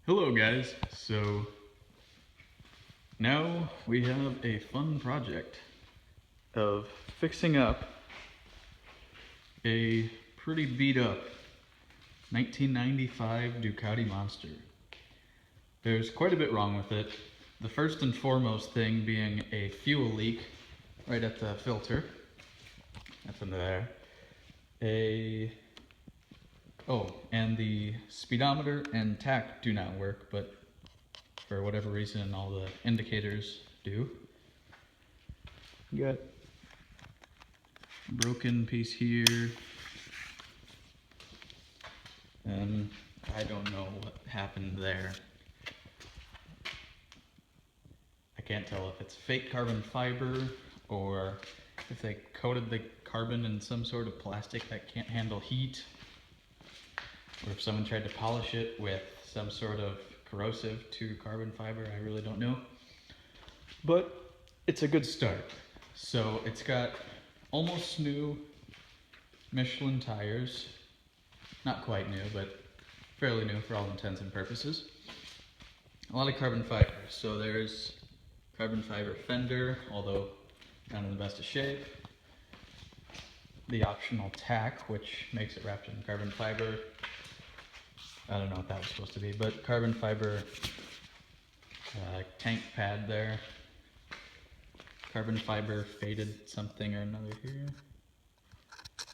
Hello guys, so now we have a fun project of fixing up a pretty beat up 1995 Ducati Monster. There's quite a bit wrong with it. The first and foremost thing being a fuel leak right at the filter. That's under there. And the speedometer and tach do not work, but for whatever reason all the indicators do. You got a broken piece here, and I don't know what happened there. I can't tell if it's fake carbon fiber or if they coated the carbon in some sort of plastic that can't handle heat, or if someone tried to polish it with some sort of corrosive to carbon fiber. I really don't know. But it's a good start. So it's got almost new Michelin tires. Not quite new, but fairly new for all intents and purposes. A lot of carbon fiber. So there's carbon fiber fender, although not in the best of shape. The optional tach, which makes it wrapped in carbon fiber. I don't know what that was supposed to be, but carbon fiber tank pad there. Carbon fiber faded something or another here.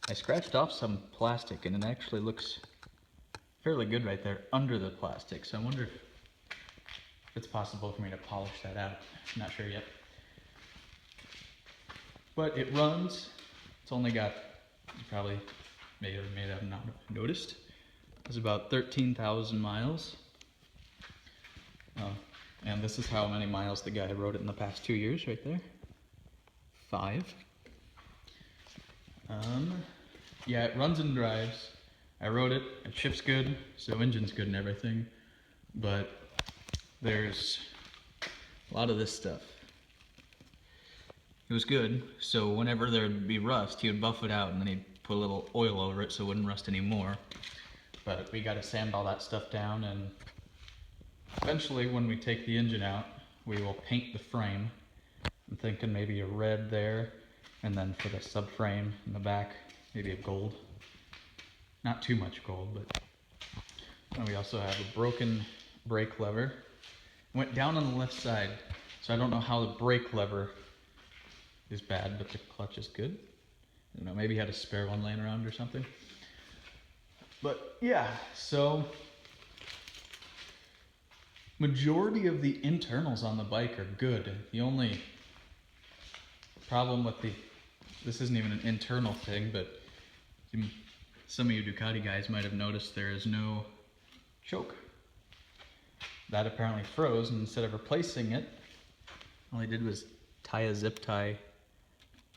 I scratched off some plastic and it actually looks fairly good right there under the plastic. So I wonder if it's possible for me to polish that out. I'm not sure yet. But it runs. It's only got, you probably may have not noticed, it's about 13,000 miles. And this is how many miles the guy rode it in the past 2 years right there. 5. Yeah, it runs and drives. I rode it, it shifts good, so engine's good and everything. But there's a lot of this stuff. It was good, so whenever there'd be rust, he would buff it out and then he'd put a little oil over it so it wouldn't rust anymore. But we got to sand all that stuff down, and eventually when we take the engine out, we will paint the frame. I'm thinking maybe a red there, and then for the subframe in the back, maybe a gold. Not too much gold, but and we also have a broken brake lever. Went down on the left side, so I don't know how the brake lever is bad, but the clutch is good. I don't know, maybe he had a spare one laying around or something. But yeah, so majority of the internals on the bike are good. The only problem with this isn't even an internal thing, but some of you Ducati guys might have noticed there is no choke. That apparently froze, and instead of replacing it, all I did was tie a zip tie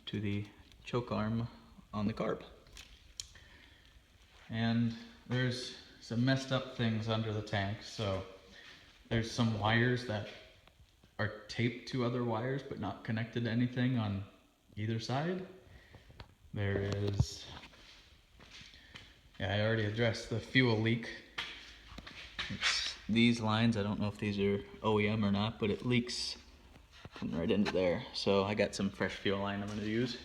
to the choke arm on the carb. And there's some messed up things under the tank. So there's some wires that are taped to other wires but not connected to anything on either side. There is, yeah, I already addressed the fuel leak. It's these lines, I don't know if these are OEM or not, but it leaks right into there. So I got some fresh fuel line I'm going to use.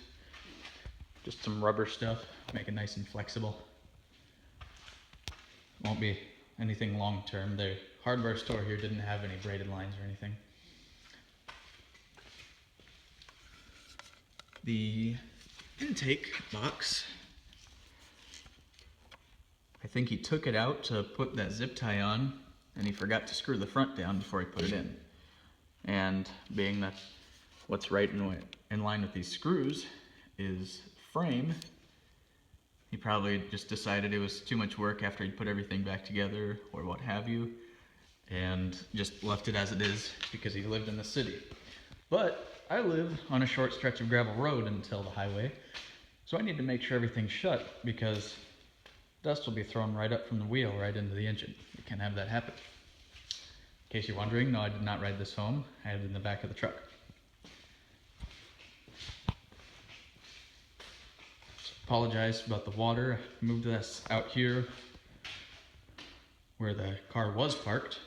Just some rubber stuff, make it nice and flexible. Won't be anything long term. The hardware store here didn't have any braided lines or anything. The intake box, I think he took it out to put that zip tie on, and he forgot to screw the front down before he put it in. And being that what's right in line with these screws is frame, he probably just decided it was too much work after he'd put everything back together or what have you, and just left it as it is because he lived in the city. But I live on a short stretch of gravel road until the highway, so I need to make sure everything's shut because dust will be thrown right up from the wheel right into the engine. You can't have that happen. In case you're wondering, no, I did not ride this home. I had it in the back of the truck. Apologize about the water. I moved this out here where the car was parked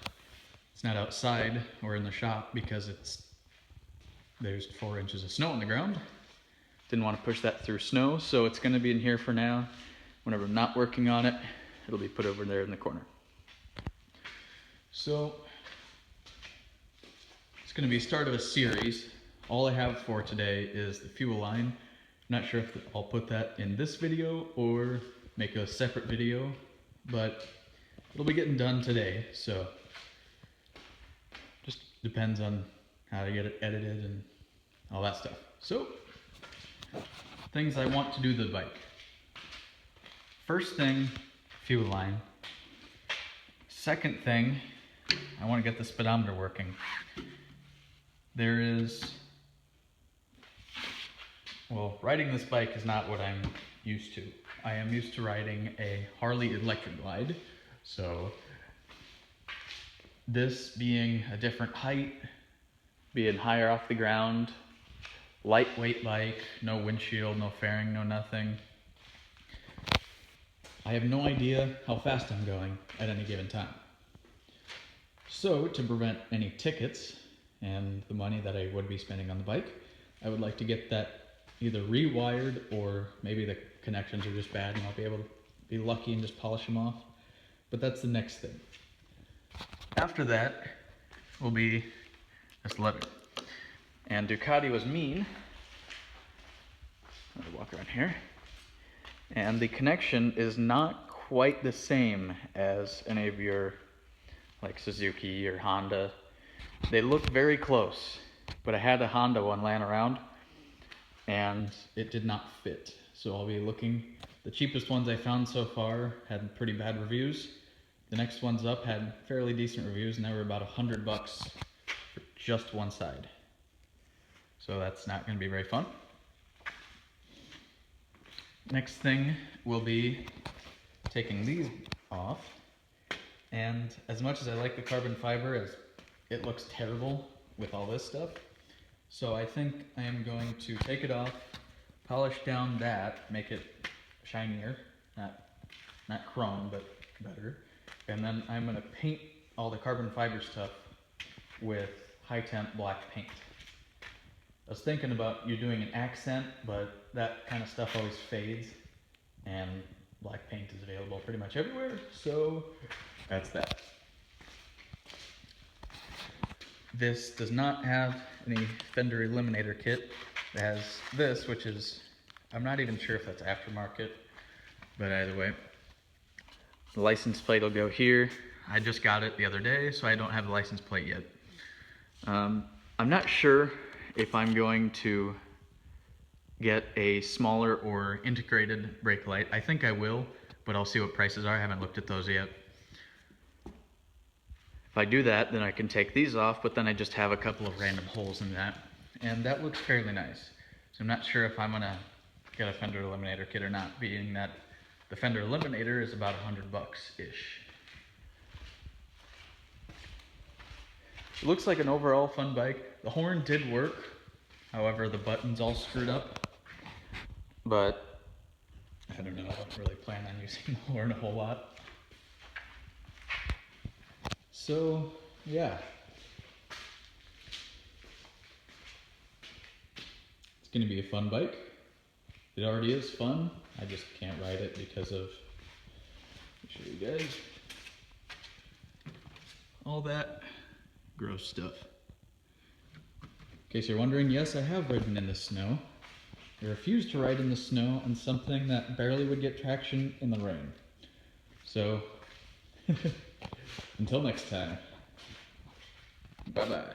It's not outside or in the shop because there's 4 inches of snow on the ground. Didn't want to push that through snow, so it's going to be in here for now. Whenever I'm not working on it, it'll be put over there in the corner. So it's going to be the start of a series. All I have for today is the fuel line. I'm not sure if I'll put that in this video or make a separate video, but it'll be getting done today, so just depends on how to get it edited and all that stuff. So, things I want to do to the bike. First thing, fuel line. Second thing, I want to get the speedometer working. Well, riding this bike is not what I'm used to. I am used to riding a Harley Electric Glide, so this being a different height, being higher off the ground, lightweight bike, no windshield, no fairing, no nothing. I have no idea how fast I'm going at any given time. So to prevent any tickets and the money that I would be spending on the bike, I would like to get that either rewired or maybe the connections are just bad and I'll be able to be lucky and just polish them off. But that's the next thing. After that will be this letter. And Ducati was mean. Let me walk around here. And the connection is not quite the same as any of your, like Suzuki or Honda. They look very close, but I had a Honda one laying around and it did not fit. So I'll be looking. The cheapest ones I found so far had pretty bad reviews. The next ones up had fairly decent reviews and they were about $100 for just one side. So that's not going to be very fun. Next thing will be taking these off. And as much as I like the carbon fiber, as it looks terrible with all this stuff, so I think I am going to take it off, polish down that, make it shinier, not chrome, but better. And then I'm going to paint all the carbon fiber stuff with high temp black paint. I was thinking about you doing an accent, but that kind of stuff always fades, and black paint is available pretty much everywhere, so that's that. This does not have any fender eliminator kit. It has this, which is, I'm not even sure if that's aftermarket, but either way. The license plate will go here. I just got it the other day, so I don't have the license plate yet. I'm not sure if I'm going to get a smaller or integrated brake light. I think I will, but I'll see what prices are. I haven't looked at those yet. If I do that, then I can take these off, but then I just have a couple of random holes in that. And that looks fairly nice. So I'm not sure if I'm gonna get a fender eliminator kit or not, being that the fender eliminator is about $100-ish. It looks like an overall fun bike. The horn did work. However, the button's all screwed up. But I don't know, I don't really plan on using the horn a whole lot. So, yeah. It's gonna be a fun bike. It already is fun. I just can't ride it because of, let me show you guys, all that gross stuff. In case you're wondering, yes, I have ridden in the snow. I refuse to ride in the snow on something that barely would get traction in the rain. So, until next time, bye-bye.